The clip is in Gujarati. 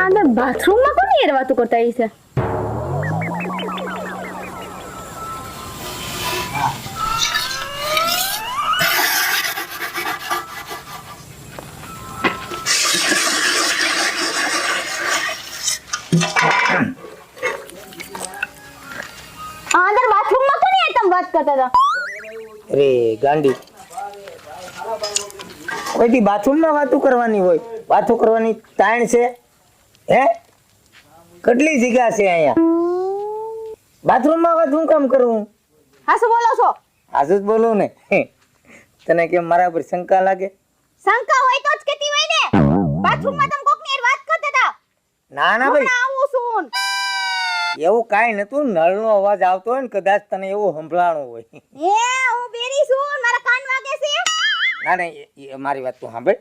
અંદર બાથરૂમમાં કોની યાર વાતો કરતા આવી છે? અંદર બાથરૂમમાં કોની યાર તમે વાત કરતા હતા? અરે ગાંડી, કોઈ બાથરૂમમાં વાતો કરવાની હોય? વાતો કરવાની તાણ છે હે? કેટલી જગ્યા છે અહીંયા? બાથરૂમમાં વાત હું કામ કરું? હા શું બોલો છો? હાસુ જ બોલું ને. તને કેમ મારા પર શંકા લાગે? શંકા હોય તો જ કેતી હોય ને. બાથરૂમમાં તમે કોકની યાર વાત કરતા હતા? ના ના ભાઈ, હમણાં આવું છું. એવું કાઈ નતું. નળનો અવાજ આવતો હોય ને, કદાચ તને એવું સંભળાણું હોય. હું બેરી છું, મારા કાન વાગે છે. ના ના, મારી વાત તું સાંભળ.